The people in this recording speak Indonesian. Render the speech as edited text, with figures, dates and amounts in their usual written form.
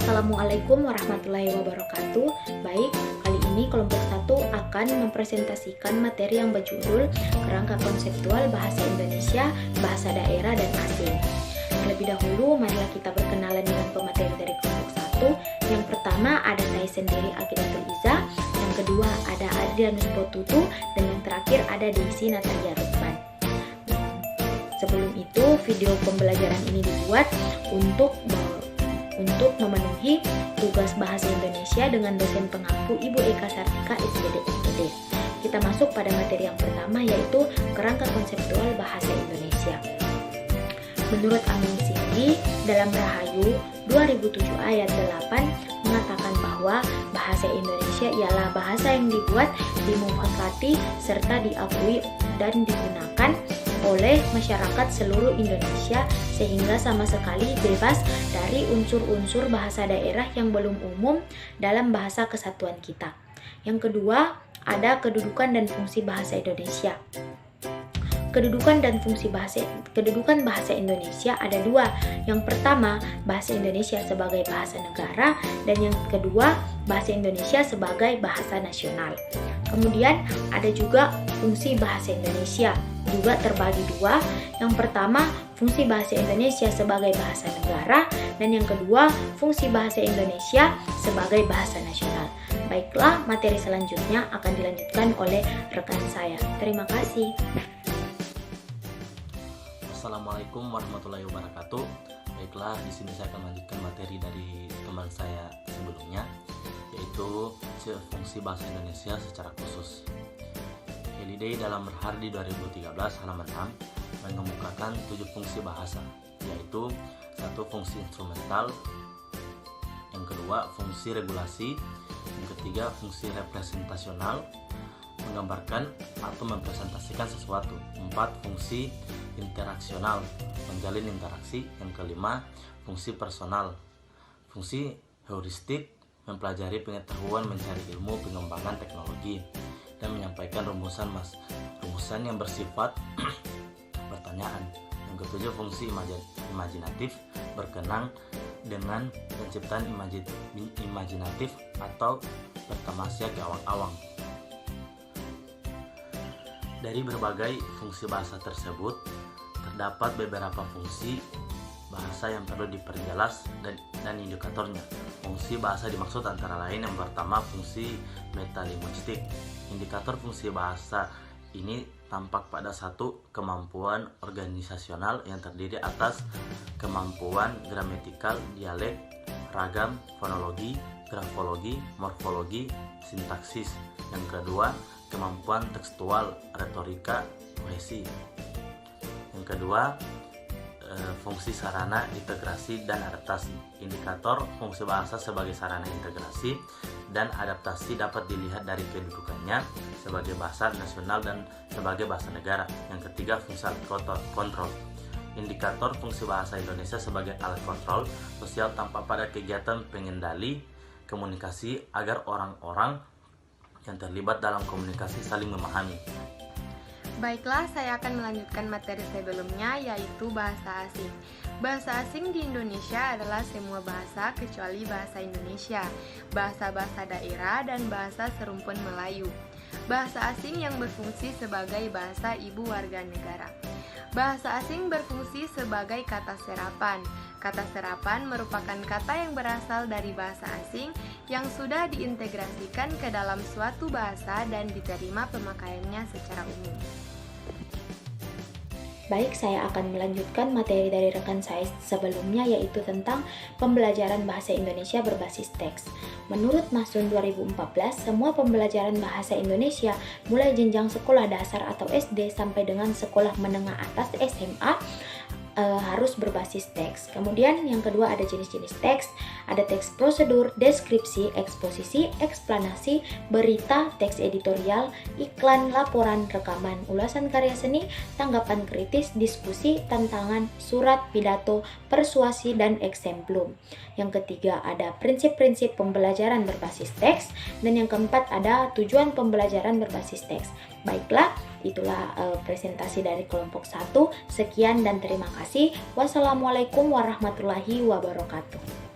Assalamualaikum warahmatullahi wabarakatuh. Baik, kali ini kelompok 1 akan mempresentasikan materi yang berjudul Kerangka Konseptual Bahasa Indonesia, Bahasa Daerah dan Asing. Terlebih dahulu, marilah kita berkenalan dengan pemateri dari kelompok 1. Yang pertama ada saya sendiri, Aqidatul Iza. Yang kedua ada Adrianus Potutu. Dan yang terakhir ada Desi Natalia Rukman. Sebelum itu, video pembelajaran ini dibuat untuk memenuhi tugas bahasa Indonesia dengan dosen pengampu Ibu Eka Sartika, SPD MPD. Kita masuk pada materi yang pertama, yaitu Kerangka Konseptual Bahasa Indonesia. Menurut Amin Sindi, dalam Rahayu 2007 ayat 8 mengatakan bahwa bahasa Indonesia ialah bahasa yang dibuat, dimufakati, serta diakui dan digunakan oleh masyarakat seluruh Indonesia sehingga sama sekali bebas dari unsur-unsur bahasa daerah yang belum umum dalam bahasa kesatuan kita. Yang kedua, ada kedudukan dan fungsi bahasa Indonesia. Kedudukan bahasa Indonesia ada dua. Yang pertama, bahasa Indonesia sebagai bahasa negara, dan yang kedua, bahasa Indonesia sebagai bahasa nasional. Kemudian ada juga fungsi bahasa Indonesia, juga terbagi dua. Yang pertama, fungsi bahasa Indonesia sebagai bahasa negara, dan yang kedua, fungsi bahasa Indonesia sebagai bahasa nasional. Baiklah, materi selanjutnya akan dilanjutkan oleh rekan saya. Terima kasih. Assalamualaikum warahmatullahi wabarakatuh. Baiklah, di sini saya akan melanjutkan materi dari teman saya sebelumnya, yaitu fungsi bahasa Indonesia secara khusus. Holiday dalam Berhardi 2013 halaman 6 mengemukakan 7 fungsi bahasa, yaitu 1. Fungsi instrumental, yang kedua fungsi regulasi, yang ketiga fungsi representasional, menggambarkan atau mempresentasikan sesuatu. 4. Fungsi interaksional, menjalin interaksi. Yang kelima, fungsi personal. Fungsi heuristik, mempelajari pengetahuan, mencari ilmu, pengembangan teknologi, dan menyampaikan rumusan yang bersifat pertanyaan. Yang ketujuh, fungsi imajinatif, berkenang dengan penciptaan imajinatif atau bertamasya ke awang-awang. Dari berbagai fungsi bahasa tersebut, terdapat beberapa fungsi bahasa yang perlu diperjelas dan indikatornya. Fungsi bahasa dimaksud antara lain yang pertama, fungsi metalinguistik. Indikator fungsi bahasa ini tampak pada 1. Kemampuan organisasional yang terdiri atas kemampuan gramatikal, dialek, ragam, fonologi, grafologi, morfologi, sintaksis. Yang kedua, kemampuan tekstual, retorika, kohesi. Yang kedua, fungsi sarana, integrasi, dan adaptasi. Indikator fungsi bahasa sebagai sarana integrasi dan adaptasi dapat dilihat dari kedudukannya sebagai bahasa nasional dan sebagai bahasa negara. Yang ketiga, fungsi alat kontrol. Indikator fungsi bahasa Indonesia sebagai alat kontrol sosial tampak pada kegiatan pengendali komunikasi agar orang-orang yang terlibat dalam komunikasi saling memahami. Baiklah, saya akan melanjutkan materi sebelumnya, yaitu bahasa asing. Bahasa asing di Indonesia adalah semua bahasa kecuali bahasa Indonesia, bahasa-bahasa daerah, dan bahasa serumpun Melayu. Bahasa asing yang berfungsi sebagai bahasa ibu warga negara. Bahasa asing berfungsi sebagai kata serapan. Kata serapan merupakan kata yang berasal dari bahasa asing yang sudah diintegrasikan ke dalam suatu bahasa dan diterima pemakaiannya secara umum. Baik, saya akan melanjutkan materi dari rekan saya sebelumnya, yaitu tentang pembelajaran bahasa Indonesia berbasis teks. Menurut Mahsun 2014, semua pembelajaran bahasa Indonesia mulai jenjang sekolah dasar atau SD sampai dengan sekolah menengah atas SMA harus berbasis teks. Kemudian yang kedua ada jenis-jenis teks. Ada teks prosedur, deskripsi, eksposisi, eksplanasi, berita, teks editorial, iklan, laporan, rekaman, ulasan karya seni, tanggapan kritis, diskusi, tantangan, surat, pidato, persuasi, dan eksemplum. Yang ketiga ada prinsip-prinsip pembelajaran berbasis teks. Dan yang keempat ada tujuan pembelajaran berbasis teks. Baiklah, itulah presentasi dari kelompok 1. Sekian dan terima kasih. Wassalamualaikum warahmatullahi wabarakatuh.